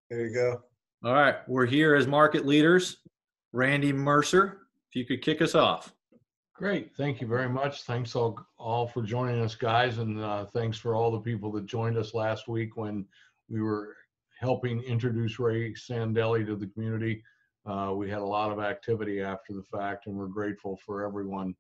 There you go. All right, we're here as market leaders. Randy Mercer, if you could kick us off. Great. Thank you very much. Thanks all for joining us, guys. And thanks for all the people that joined us last week when we were helping introduce Ray Sandelli to the community. We had a lot of activity after the fact, and we're grateful for everyone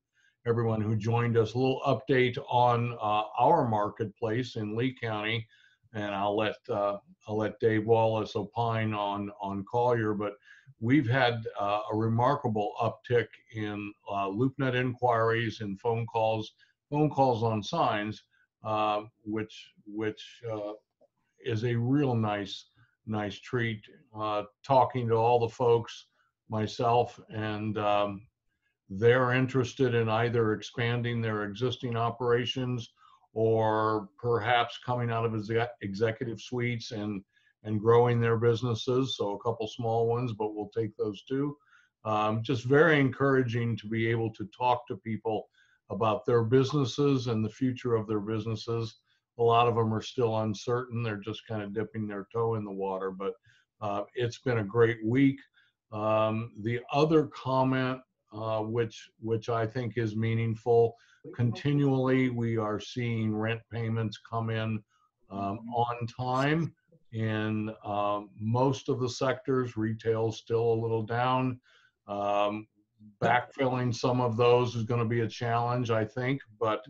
who joined us. A little update on our marketplace in Lee County, and I'll let Dave Wallace opine on Collier, but we've had a remarkable uptick in LoopNet inquiries and phone calls on signs, which is a real nice treat. Talking to all the folks, myself, and they're interested in either expanding their existing operations or perhaps coming out of executive suites and growing their businesses. So a couple small ones, but we'll take those too. Just very encouraging to be able to talk to people about their businesses and the future of their businesses. A lot of them are still uncertain. They're just kind of dipping their toe in the water, but it's been a great week. The other comment, which I think is meaningful, continually we are seeing rent payments come in on time. In most of the sectors, retail's still a little down. Backfilling some of those is going to be a challenge, I think, but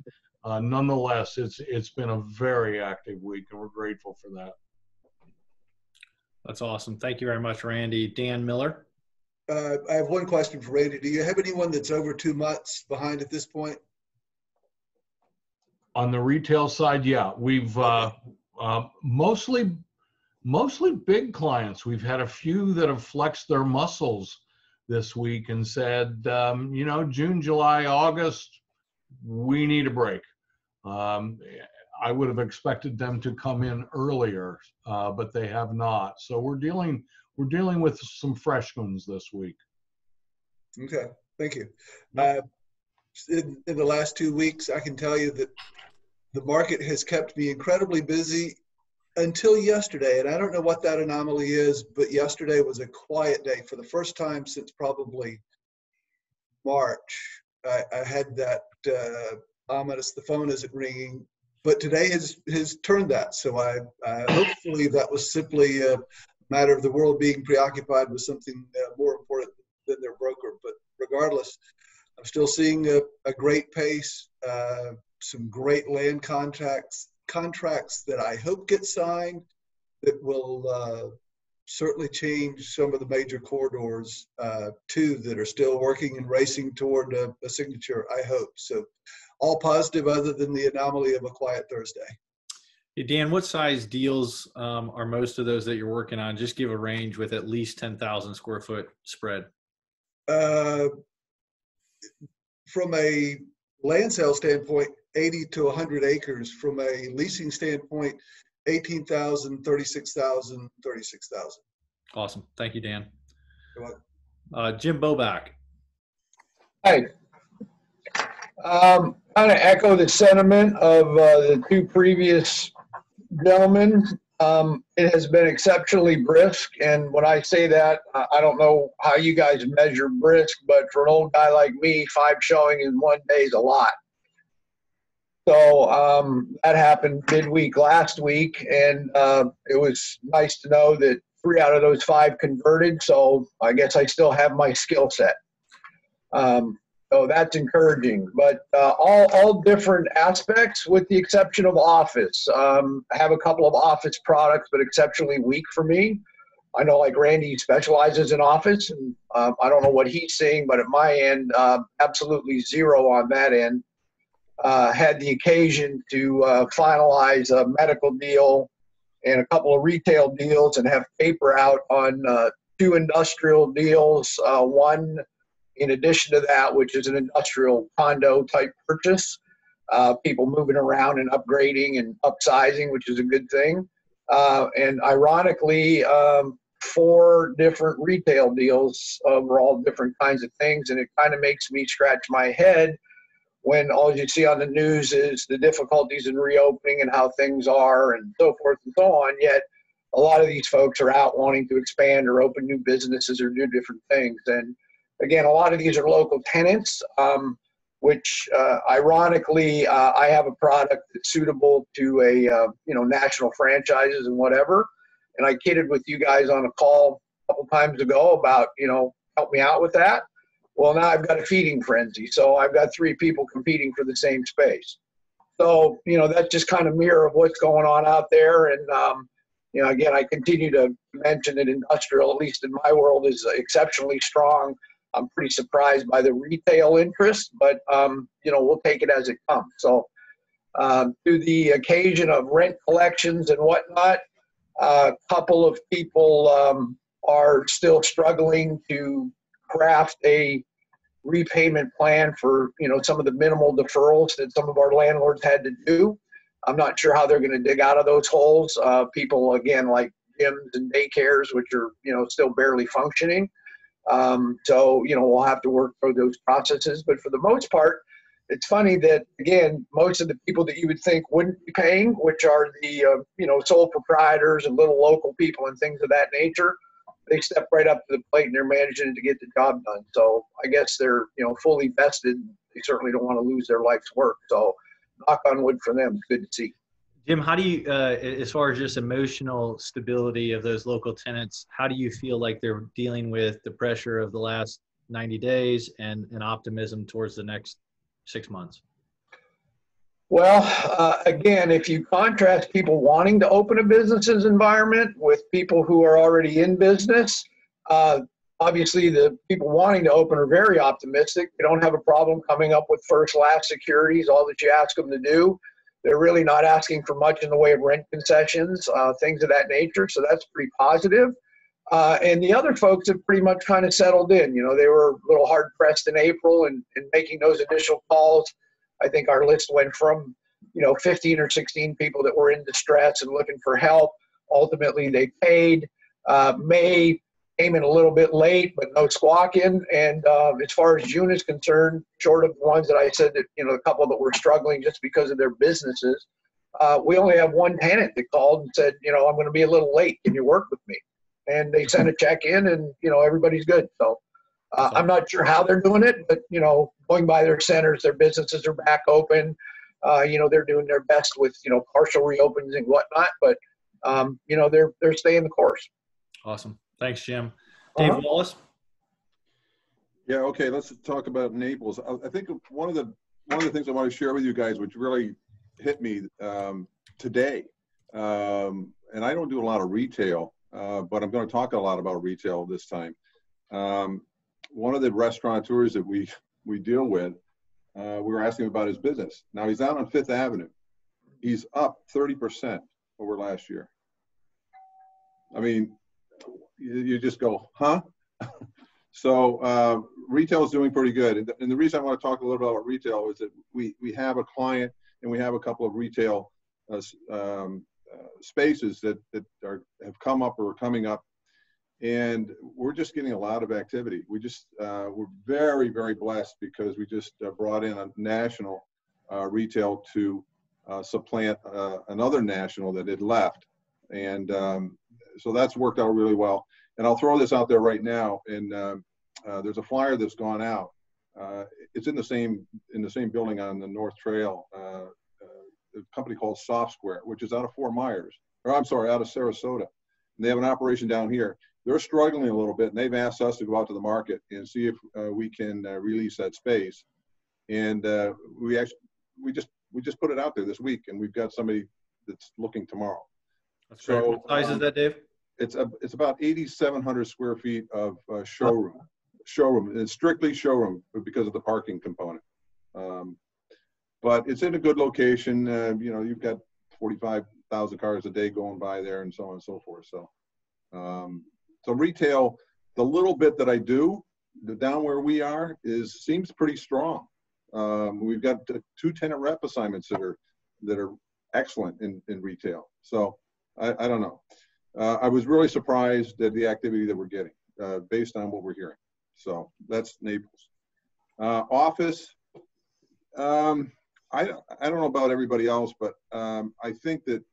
nonetheless, it's been a very active week, and we're grateful for that. That's awesome. Thank you very much, Randy. Dan Miller. I have one question for Randy. Do you have anyone that's over 2 months behind at this point? On the retail side, yeah, we've mostly big clients. We've had a few that have flexed their muscles this week and said, June, July, August, we need a break. I would have expected them to come in earlier, but they have not. So we're dealing with some fresh ones this week. Okay, thank you. In the last 2 weeks, I can tell you that the market has kept me incredibly busy until yesterday, and I don't know what that anomaly is, but yesterday was a quiet day for the first time since probably March. I had that ominous, the phone isn't ringing, but today has turned that. So I hopefully that was simply a matter of the world being preoccupied with something more important than their broker. But regardless, I'm still seeing a great pace, some great land contracts that I hope get signed that will certainly change some of the major corridors too, that are still working and racing toward a signature, I hope. So all positive other than the anomaly of a quiet Thursday. Hey, Dan, what size deals are most of those that you're working on? Just give a range with at least 10,000 square foot spread. From a land sale standpoint, 80 to 100 acres. From a leasing standpoint, 18,000, 36,000, 36,000. Awesome. Thank you, Dan. You're welcome. Jim Boback. Hi. Kind of echo the sentiment of the two previous gentlemen. It has been exceptionally brisk, and when I say that, I don't know how you guys measure brisk, but for an old guy like me, 5 showing in one day is a lot. So that happened midweek last week, and it was nice to know that 3 out of those 5 converted, so I guess I still have my skill set. So that's encouraging, but all different aspects with the exception of office. I have a couple of office products, but exceptionally weak for me. I know like Randy specializes in office, and I don't know what he's seeing, but at my end, absolutely zero on that end. Had the occasion to finalize a medical deal and a couple of retail deals and have paper out on 2 industrial deals. One in addition to that, which is an industrial condo type purchase, people moving around and upgrading and upsizing, which is a good thing. And ironically, 4 different retail deals over all different kinds of things. And it kind of makes me scratch my head when all you see on the news is the difficulties in reopening and how things are and so forth and so on. Yet a lot of these folks are out wanting to expand or open new businesses or do different things. And again, a lot of these are local tenants, which ironically, I have a product that's suitable to a national franchises and whatever. And I kidded with you guys on a call a couple times ago about, help me out with that. Well, now I've got a feeding frenzy. So I've got 3 people competing for the same space. So, that's just kind of mirror of what's going on out there. And, again, I continue to mention that industrial, at least in my world, is exceptionally strong. I'm pretty surprised by the retail interest, but, we'll take it as it comes. So to the occasion of rent collections and whatnot, a couple of people are still struggling to craft a repayment plan for, some of the minimal deferrals that some of our landlords had to do. I'm not sure how they're going to dig out of those holes. People, again, like gyms and daycares, which are, still barely functioning. So, we'll have to work through those processes. But for the most part, it's funny that, again, most of the people that you would think wouldn't be paying, which are the, sole proprietors and little local people and things of that nature, they step right up to the plate and they're managing to get the job done. So I guess they're, fully vested. They certainly don't want to lose their life's work. So knock on wood for them. Good to see. Jim, how do you, as far as just emotional stability of those local tenants, how do you feel like they're dealing with the pressure of the last 90 days and optimism towards the next 6 months? Well, again, if you contrast people wanting to open a business's environment with people who are already in business, obviously the people wanting to open are very optimistic. They don't have a problem coming up with first, last securities, all that you ask them to do. They're really not asking for much in the way of rent concessions, things of that nature. So that's pretty positive. And the other folks have pretty much kind of settled in. They were a little hard pressed in April and making those initial calls. I think our list went from, 15 or 16 people that were in distress and looking for help. Ultimately, they paid. May came in a little bit late, but no squawking. And as far as June is concerned, short of the ones that I said that, a couple that were struggling just because of their businesses, we only have one tenant that called and said, I'm going to be a little late. Can you work with me? And they sent a check in and, everybody's good. So I'm not sure how they're doing it, but, going by their centers, their businesses are back open. They're doing their best with, partial reopens and whatnot, but, they're staying the course. Awesome. Thanks, Jim. Dave Wallace. Yeah. Okay. Let's talk about Naples. I think one of the things I want to share with you guys, which really hit me today, and I don't do a lot of retail, but I'm going to talk a lot about retail this time. One of the restaurateurs that we deal with, we were asking him about his business. Now he's out on 5th Avenue. He's up 30% over last year. I mean, you just go, huh? So retail is doing pretty good. And the reason I want to talk a little bit about retail is that we have a client and we have a couple of retail spaces that have come up or are coming up. And we're just getting a lot of activity. We're very, very blessed because we just brought in a national retail to supplant another national that had left. And so that's worked out really well. And I'll throw this out there right now. And there's a flyer that's gone out. It's in the same building on the North Trail, a company called Soft Square, which is out of out of Sarasota. And they have an operation down here. They're struggling a little bit, and they've asked us to go out to the market and see if we can release that space. And we just put it out there this week, and we've got somebody that's looking tomorrow. That's great. So, what size is that, Dave? It's about 8,700 square feet of showroom. Showroom. It's strictly showroom because of the parking component. But it's in a good location. You've got 45,000 cars a day going by there, and so on and so forth. So. So retail, the little bit that I do, down where we are, seems pretty strong. We've got 2 tenant rep assignments that are excellent in retail. So I don't know. I was really surprised at the activity that we're getting based on what we're hearing. So that's Naples. Office, I don't know about everybody else, but I think that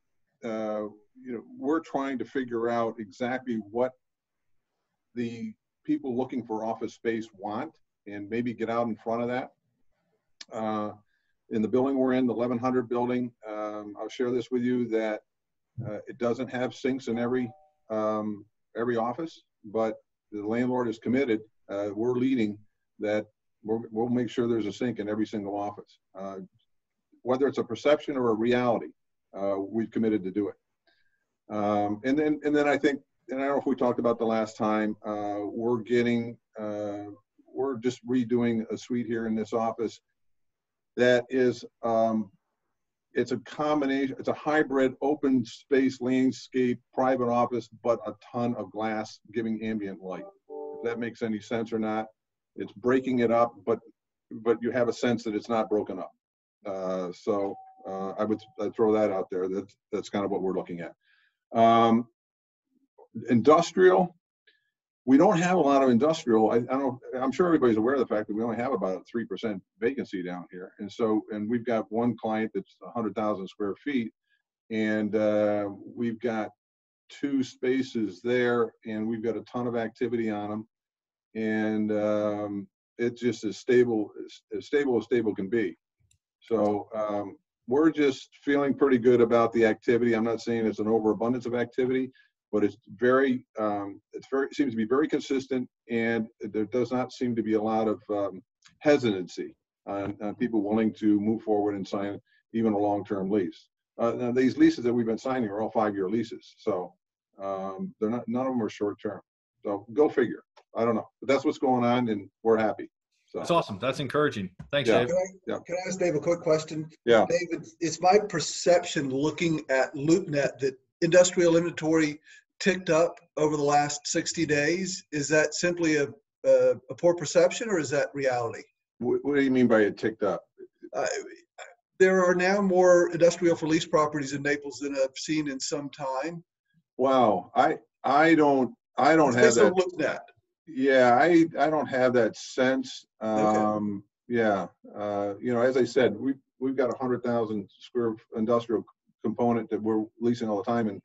we're trying to figure out exactly what the people looking for office space want and maybe get out in front of that. In the building we're in, the 1100 building, I'll share this with you that it doesn't have sinks in every office, but the landlord is committed. We're leading that. We'll make sure there's a sink in every single office. Whether it's a perception or a reality, we've committed to do it. And then I think, and I don't know if we talked about the last time, we're just redoing a suite here in this office that is, it's a combination, it's a hybrid open space landscape private office, but a ton of glass giving ambient light. If that makes any sense or not. It's breaking it up, but you have a sense that it's not broken up. I'd throw that out there. That's kind of what we're looking at. Industrial, we don't have a lot of industrial. I'm sure everybody's aware of the fact that we only have about a 3% vacancy down here. And we've got one client that's 100,000 square feet, and we've got 2 spaces there, and we've got a ton of activity on them. And it's just as stable as stable can be. So we're just feeling pretty good about the activity. I'm not saying it's an overabundance of activity, but it seems to be very consistent, and there does not seem to be a lot of hesitancy on people willing to move forward and sign even a long-term lease. Now these leases that we've been signing are all 5-year leases, so they're not. None of them are short-term. So go figure. I don't know, but that's what's going on, and we're happy. So. That's awesome. That's encouraging. Thanks, Yeah. Dave. Can I ask Dave a quick question? Yeah. David, it's my perception looking at LoopNet that industrial inventory ticked up over the last 60 days. Is that simply a poor perception, or is that reality? What do you mean by it ticked up? There are now more industrial for lease properties in Naples than I've seen in some time. Wow, I don't have that. LoopNet. Yeah, I don't have that sense. Okay. Yeah, as I said, we've got 100,000 square industrial component that we're leasing all the time, and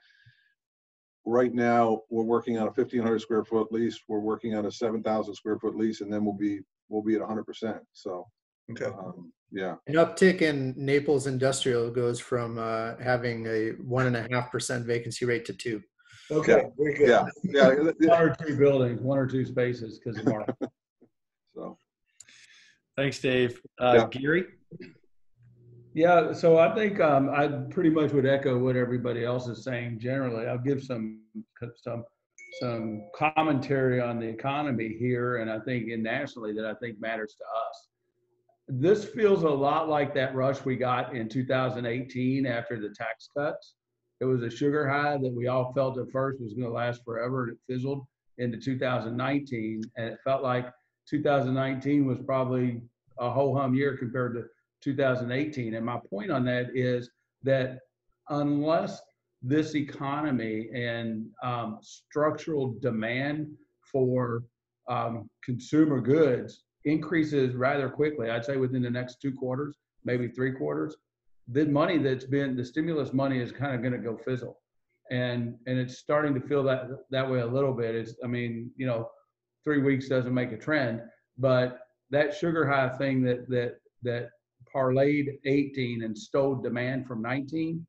right now we're working on a 1,500 square foot lease. We're working on a 7,000 square foot lease, and then we'll be at 100%. So, okay. Yeah. An uptick in Naples industrial goes from having a 1.5% vacancy rate to 2%. Okay, yeah. very good. Yeah. 1 or 2 buildings, 1 or 2 spaces because of market. So. Thanks, Dave. Gary? Yeah, so I think I pretty much would echo what everybody else is saying generally. I'll give some commentary on the economy here, and I think nationally that I think matters to us. This feels a lot like that rush we got in 2018 after the tax cuts. It was a sugar high that we all felt at first was going to last forever, and it fizzled into 2019, and it felt like 2019 was probably a ho-hum year compared to 2018. And my point on that is that unless this economy and structural demand for consumer goods increases rather quickly, I'd say within the next 2 quarters, maybe 3 quarters, the money the stimulus money is kind of going to go fizzle. And it's starting to feel that way a little bit. 3 weeks doesn't make a trend, but that sugar high thing that parlayed 18 and stole demand from 19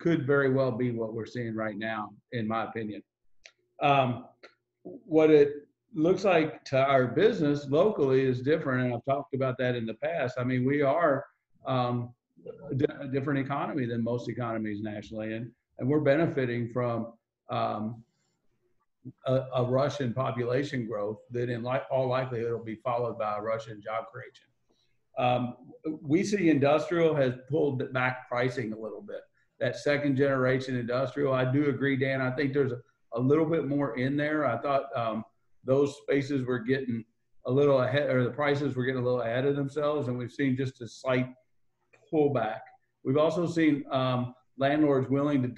could very well be what we're seeing right now, in my opinion. What it looks like to our business locally is different, and I've talked about that in the past. I mean, we are a different economy than most economies nationally, and we're benefiting from a rush in population growth that in all likelihood will be followed by a rush in job creation. We see industrial has pulled back pricing a little bit. That second generation industrial, I do agree, Dan. I think there's a little bit more in there. I thought those spaces were getting a little ahead, or the prices were getting a little ahead of themselves, and we've seen just a slight pullback. We've also seen landlords willing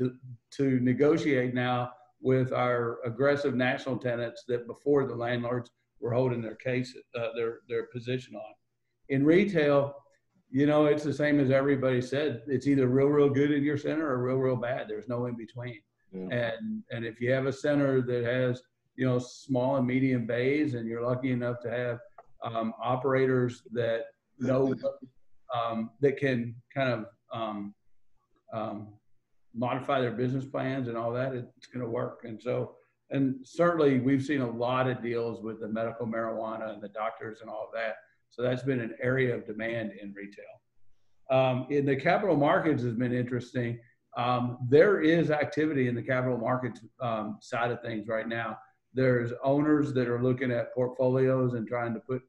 to negotiate now with our aggressive national tenants that before the landlords were holding their case, their position on. In retail, you know, it's the same as everybody said. It's either real good in your center or real bad. There's no in between. Yeah. And if you have a center that has, you know, small and medium bays, and you're lucky enough to have operators that know that can kind of modify their business plans and all that, it's going to work. And so, and certainly we've seen a lot of deals with the medical marijuana and the doctors and all of that. So that's been an area of demand in retail. In the capital markets has been interesting. There is activity in the capital markets side of things right now. There's owners that are looking at portfolios and trying to put,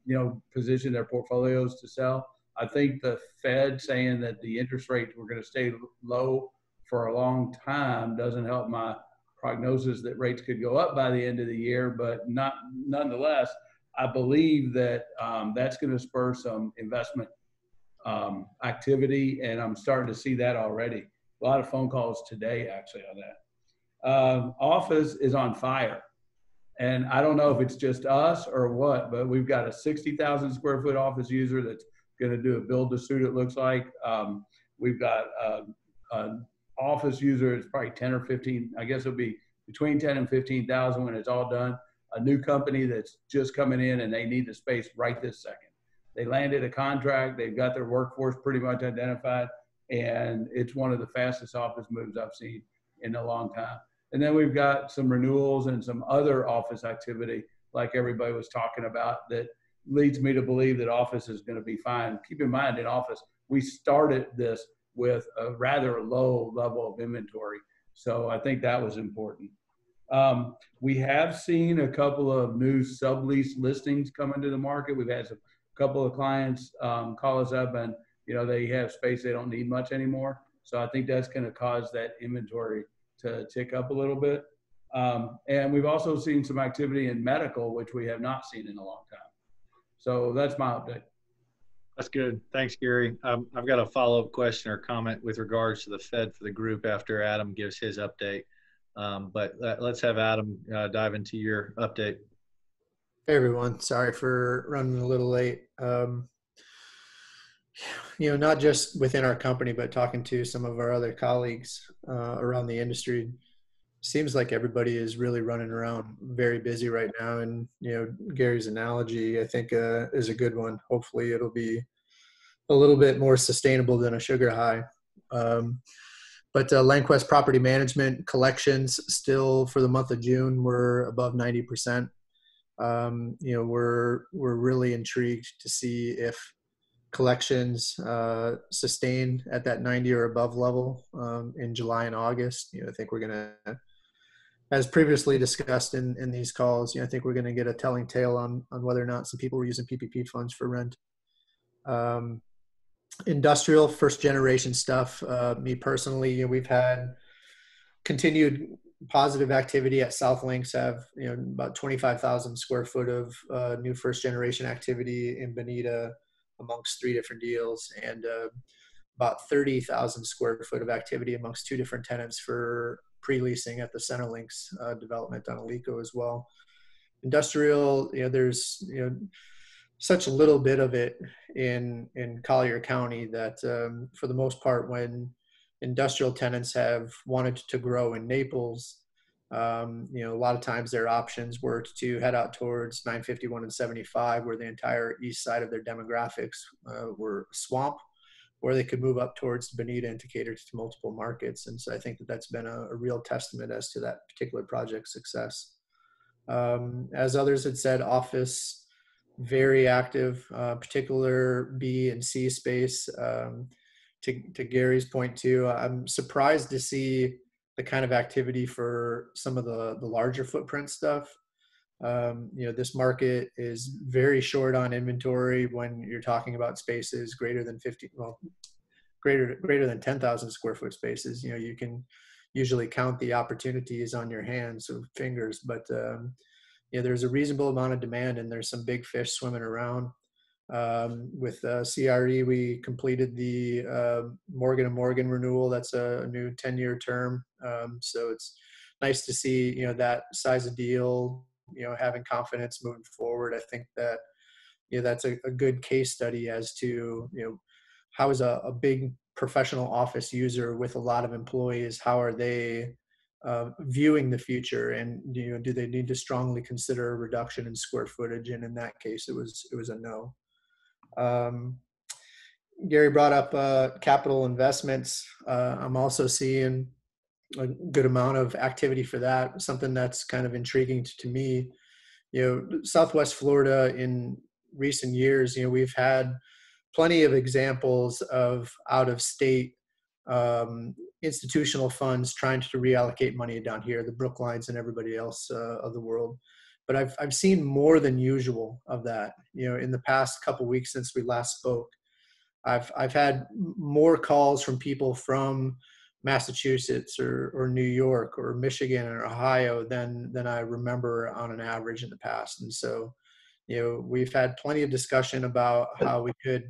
you know, position their portfolios to sell. I think the Fed saying that the interest rates were going to stay low for a long time doesn't help my prognosis that rates could go up by the end of the year, but nonetheless, I believe that that's going to spur some investment activity, and I'm starting to see that already. A lot of phone calls today actually on that. Office is on fire. And I don't know if it's just us or what, but we've got a 60,000 square foot office user that's going to do a build to suit, it looks like. We've got an office user, it's probably 10 or 15, I guess it'll be between 10 and 15,000 when it's all done. A new company that's just coming in and they need the space right this second. They landed a contract, they've got their workforce pretty much identified, and it's one of the fastest office moves I've seen in a long time. And then we've got some renewals and some other office activity like everybody was talking about that leads me to believe that office is going to be fine. Keep in mind, in office, we started this with a rather low level of inventory. So I think that was important. We have seen a couple of new sublease listings come into the market. We've had a couple of clients call us up and, you know, they have space they don't need much anymore. So I think that's going to cause that inventory to tick up a little bit. And we've also seen some activity in medical, which we have not seen in a long time. So that's my update. That's good. Thanks, Gary. I've got a follow-up question or comment with regards to the Fed for the group after Adam gives his update. But let's have Adam dive into your update. Hey everyone, sorry for running a little late. You know, not just within our company, but talking to some of our other colleagues around the industry, seems like everybody is really running around very busy right now. And, you know, Gary's analogy, I think, is a good one. Hopefully it'll be a little bit more sustainable than a sugar high. But Landquest Property Management collections still for the month of June were above 90%. You know, we're really intrigued to see if collections sustain at that 90 or above level in July and August. You know, I think we're going to, as previously discussed in these calls, you know, I think we're going to get a telling tale on whether or not some people were using PPP funds for rent. Industrial first generation stuff. Me personally, you know, we've had continued positive activity at South Links. Have, you know, about 25,000 square foot of new first generation activity in Bonita amongst 3 different deals, and about 30,000 square foot of activity amongst 2 different tenants for pre-leasing at the Centerlinks development on Alico as well. Industrial, you know, there's, you know, such a little bit of it in Collier County that for the most part, when industrial tenants have wanted to grow in Naples, you know, a lot of times their options were to head out towards 951 and 75, where the entire east side of their demographics were swamp, or they could move up towards Bonita and to cater to multiple markets. And so I think that that's been a real testament as to that particular project's success. As others had said, office, very active, particular B and C space. To Gary's point too, I'm surprised to see the kind of activity for some of the larger footprint stuff. You know, this market is very short on inventory when you're talking about spaces greater than 50, well, greater than 10,000 square foot spaces. You know, you can usually count the opportunities on your hands or fingers, but you know, there's a reasonable amount of demand and there's some big fish swimming around. With CRE, we completed the Morgan & Morgan renewal. That's a new 10-year term. So it's nice to see, you know, that size of deal, you know, having confidence moving forward. I think that that's a good case study as to, how is a big professional office user with a lot of employees, how are they viewing the future, and do they need to strongly consider a reduction in square footage? And in that case, it was a no. Gary brought up capital investments. I'm also seeing a good amount of activity for that. Something that's kind of intriguing to me. Southwest Florida in recent years, we've had plenty of examples of out-of-state institutional funds trying to reallocate money down here, the Brooklines and everybody else of the world. But I've seen more than usual of that. In the past couple of weeks since we last spoke, I've had more calls from people from Massachusetts or New York or Michigan or Ohio than I remember on an average in the past. And so, we've had plenty of discussion about how we could,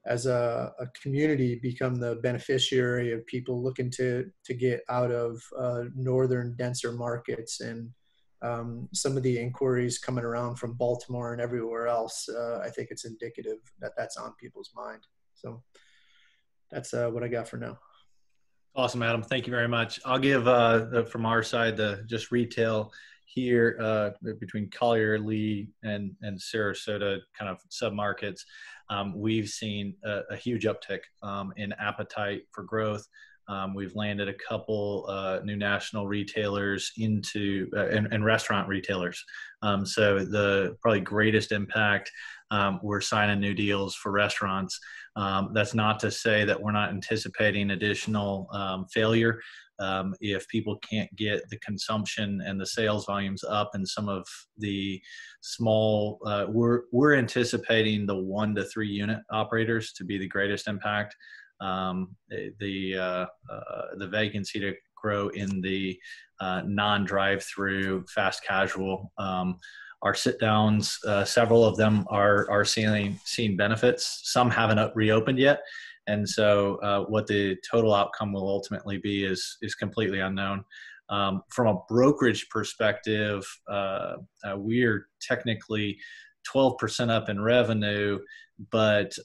as a community, become the beneficiary of people looking to get out of northern denser markets. And some of the inquiries coming around from Baltimore and everywhere else, I think it's indicative that that's on people's mind. So that's what I got for now. Awesome, Adam. Thank you very much. I'll give from our side the just retail here between Collier, Lee, and Sarasota kind of submarkets. We've seen a huge uptick in appetite for growth. We've landed a couple new national retailers into and restaurant retailers. So the probably greatest impact, we're signing new deals for restaurants. That's not to say that we're not anticipating additional failure. If people can't get the consumption and the sales volumes up in some of the small, we're anticipating the 1 to 3 unit operators to be the greatest impact. The vacancy to grow in the non-drive-through fast casual. Our sit downs, several of them are seeing benefits. Some haven't reopened yet. And so what the total outcome will ultimately be is completely unknown. From a brokerage perspective, we are technically 12% up in revenue, but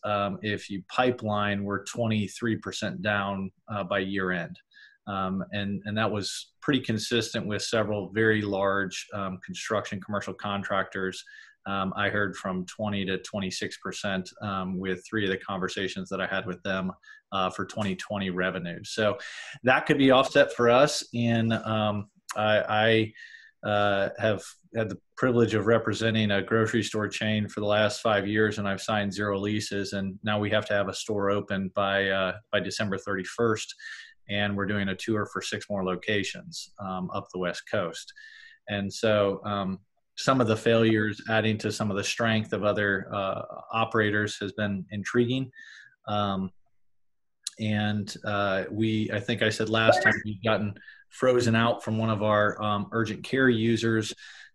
if you pipeline, we're 23% down by year end. And that was pretty consistent with several very large construction commercial contractors. I heard from 20 to 26% with 3 of the conversations that I had with them for 2020 revenue. So that could be offset for us. And I have had the privilege of representing a grocery store chain for the last 5 years, and I've signed 0 leases. And now we have to have a store open by December 31st. And we're doing a tour for 6 more locations up the West Coast. And so some of the failures adding to some of the strength of other operators has been intriguing. I think I said last time, we've gotten frozen out from one of our urgent care users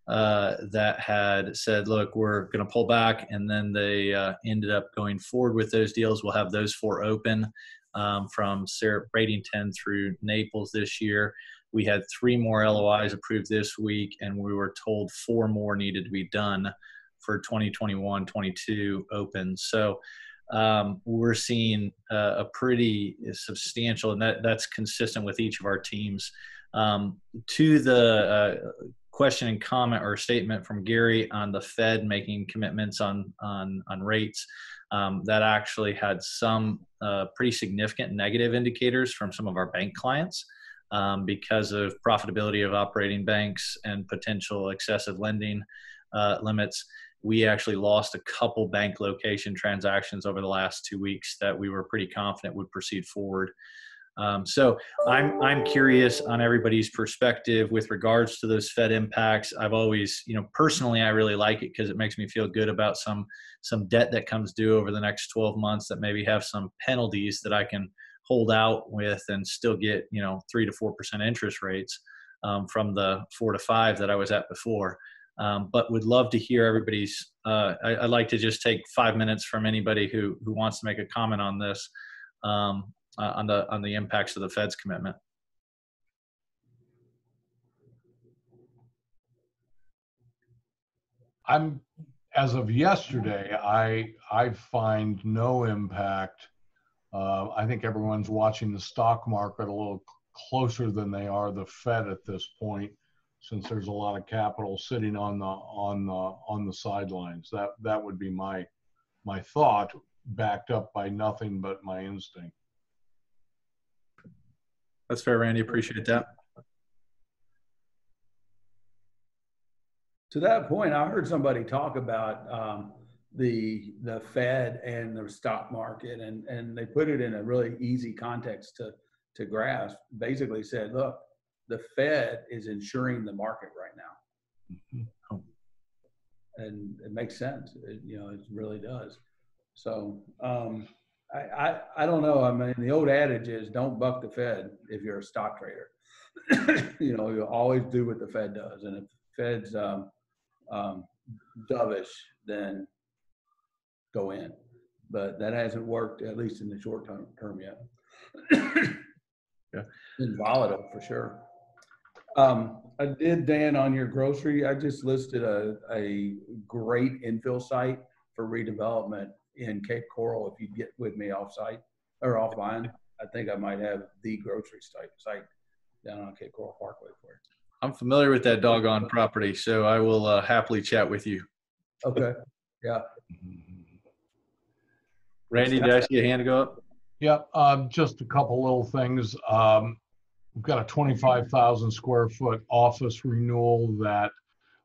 that had said, look, we're going to pull back. And then they ended up going forward with those deals. We'll have those 4 open from Bradenton through Naples this year. We had 3 more LOIs approved this week, and we were told 4 more needed to be done for 2021-22 open. So we're seeing a pretty substantial, and that's consistent with each of our teams. To the question and comment or statement from Gary on the Fed making commitments on rates, that actually had some pretty significant negative indicators from some of our bank clients. Because of profitability of operating banks and potential excessive lending limits. We actually lost a couple bank location transactions over the last 2 weeks that we were pretty confident would proceed forward. So I'm curious on everybody's perspective with regards to those Fed impacts. I've always, personally, I really like it because it makes me feel good about some debt that comes due over the next 12 months that maybe have some penalties that I can hold out with and still get 3 to 4% interest rates from the 4 to 5 that I was at before. But would love to hear everybody's. I'd like to just take 5 minutes from anybody who wants to make a comment on this, on the impacts of the Fed's commitment. I'm as of yesterday, I find no impact. I think everyone's watching the stock market a little closer than they are the Fed at this point, since there's a lot of capital sitting on the sidelines. That would be my thought, backed up by nothing but my instinct. That's fair, Randy. Appreciate that. To that point, I heard somebody talk about the Fed and the stock market, and they put it in a really easy context to grasp. Basically said, look, the Fed is insuring the market right now. Mm-hmm. And it makes sense. It really does. So I don't know. I mean, the old adage is don't buck the Fed if you're a stock trader. You always do what the Fed does. And if the Fed's dovish, then go in. But that hasn't worked, at least in the short term yet. Yeah. It's volatile for sure. I did, Dan, on your grocery, I just listed a great infill site for redevelopment in Cape Coral. If you get with me off-site or offline, I think I might have the grocery site down on Cape Coral Parkway for you. I'm familiar with that doggone property, so I will happily chat with you. Okay. Yeah. Randy, did I see a hand go up? Yeah, just a couple little things. We've got a 25,000 square foot office renewal that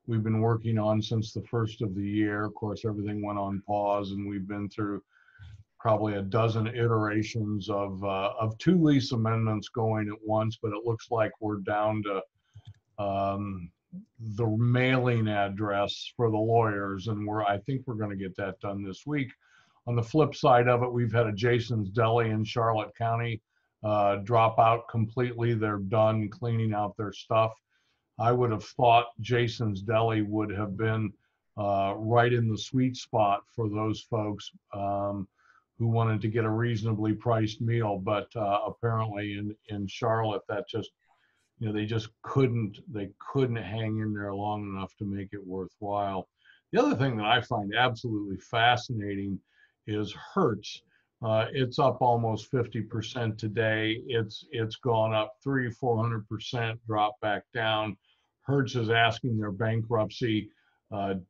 we've been working on since the first of the year. Of course, everything went on pause, and we've been through probably a dozen iterations of 2 lease amendments going at once, but it looks like we're down to the mailing address for the lawyers, and I think we're going to get that done this week. On the flip side of it, we've had a Jason's Deli in Charlotte County drop out completely. They're done cleaning out their stuff. I would have thought Jason's Deli would have been right in the sweet spot for those folks who wanted to get a reasonably priced meal, but apparently in Charlotte, that just, they just couldn't hang in there long enough to make it worthwhile. The other thing that I find absolutely fascinating is Hertz. It's up almost 50% today. It's gone up 300-400%, dropped back down. Hertz is asking their bankruptcy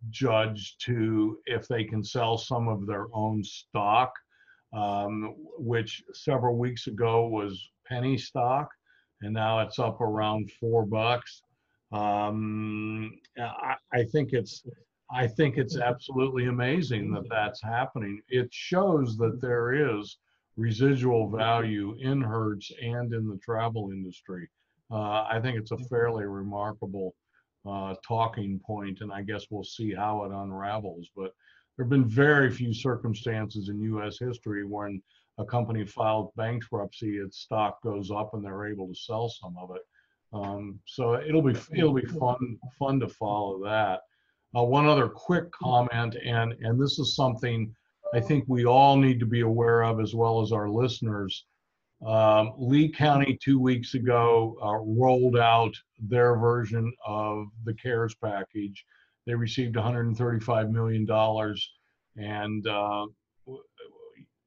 judge if they can sell some of their own stock, which several weeks ago was penny stock, and now it's up around $4. I think it's absolutely amazing that that's happening. It shows that there is residual value in Hertz and in the travel industry. I think it's a fairly remarkable talking point, and I guess we'll see how it unravels. But there have been very few circumstances in U.S. history when a company filed bankruptcy, its stock goes up and they're able to sell some of it. So it'll be fun to follow that. One other quick comment, and this is something I think we all need to be aware of, as well as our listeners. Lee County 2 weeks ago rolled out their version of the CARES package. They received $135 million, and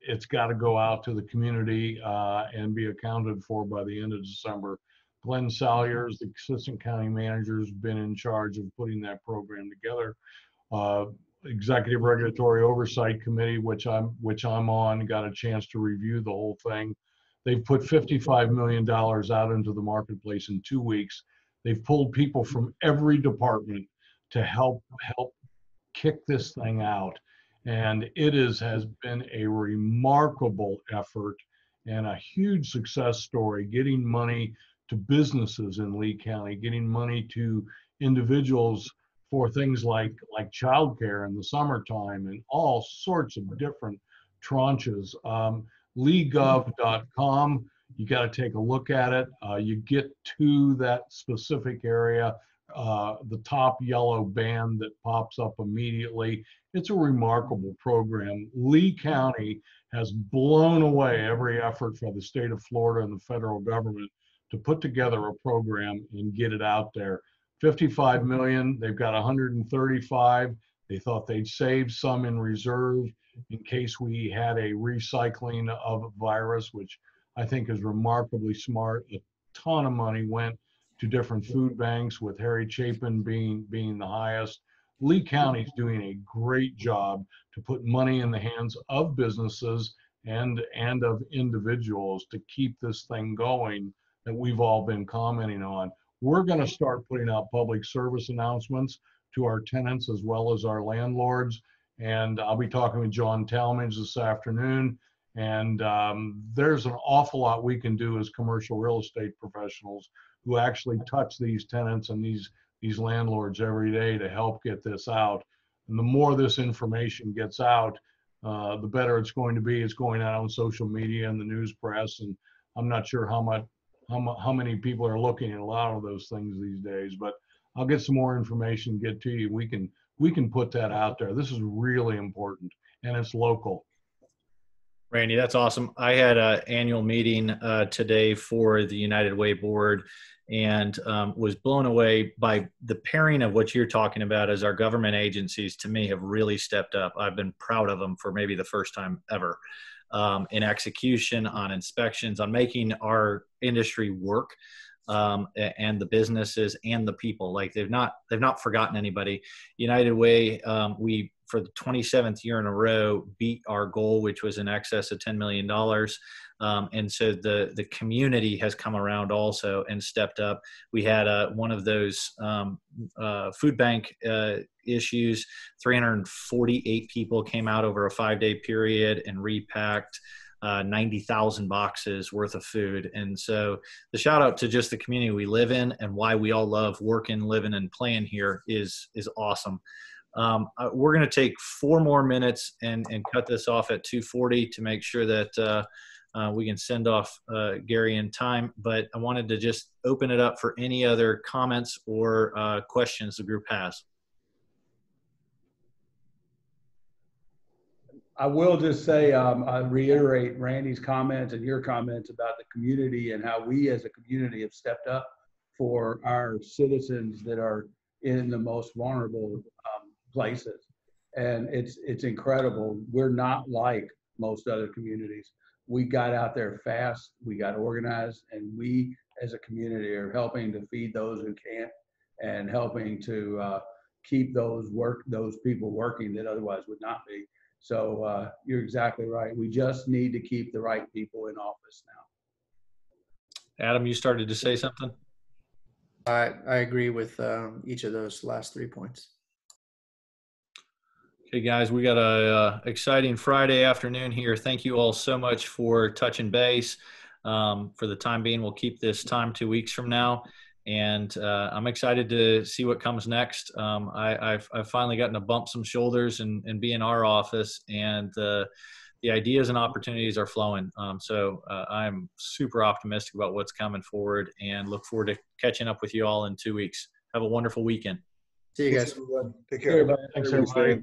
it's got to go out to the community and be accounted for by the end of December. Glenn Salyers, the assistant county manager, has been in charge of putting that program together. Executive Regulatory Oversight Committee, which I'm on, got a chance to review the whole thing. They've put $55 million out into the marketplace in 2 weeks. They've pulled people from every department to help kick this thing out. And it has been a remarkable effort and a huge success story, getting money to businesses in Lee County, getting money to individuals for things like childcare in the summertime and all sorts of different tranches. Leegov.com, you got to take a look at it. You get to that specific area, the top yellow band that pops up immediately. It's a remarkable program. Lee County has blown away every effort for the state of Florida and the federal government to put together a program and get it out there. 55 million, they've got 135. They thought they'd save some in reserve in case we had a recycling of a virus, which I think is remarkably smart. A ton of money went to different food banks, with Harry Chapin being the highest. Lee County's doing a great job to put money in the hands of businesses and of individuals to keep this thing going that we've all been commenting on. We're going to start putting out public service announcements to our tenants as well as our landlords. And I'll be talking with John Talmadge this afternoon. And there's an awful lot we can do as commercial real estate professionals who actually touch these tenants and these landlords every day to help get this out. And the more this information gets out, the better it's going to be. It's going out on social media and the news press, and I'm not sure how many people are looking at a lot of those things these days. But I'll get some more information, get to you. We can put that out there. This is really important, and it's local. Randy, that's awesome. I had an annual meeting today for the United Way board, and was blown away by the pairing of what you're talking about as our government agencies, to me, have really stepped up. I've been proud of them for maybe the first time ever, in execution, on inspections, on making our industry work, and the businesses and the people. Like they've not forgotten anybody. United Way, we, for the 27th year in a row, beat our goal, which was in excess of $10 million. And so the community has come around also and stepped up. We had one of those food bank issues. 348 people came out over a 5-day period and repacked 90,000 boxes worth of food. And so the shout out to just the community we live in and why we all love working, living, and playing here is awesome. We're going to take 4 more minutes and cut this off at 2:40 to make sure that we can send off Gary in time. But I wanted to just open it up for any other comments or questions the group has. I will just say, I reiterate Randy's comments and your comments about the community and how we as a community have stepped up for our citizens that are in the most vulnerable places. And it's incredible. We're not like most other communities. We got out there fast, we got organized, and we as a community are helping to feed those who can't and helping to keep those people working that otherwise would not be. So you're exactly right. We just need to keep the right people in office now. Adam, you started to say something? I agree with each of those last 3 points. Okay, guys, we got a exciting Friday afternoon here. Thank you all so much for touching base. For the time being, we'll keep this time 2 weeks from now. And I'm excited to see what comes next. I've finally gotten to bump some shoulders and be in our office, and the ideas and opportunities are flowing. So I'm super optimistic about what's coming forward and look forward to catching up with you all in 2 weeks. Have a wonderful weekend. See you guys. Take care. Thanks, everybody.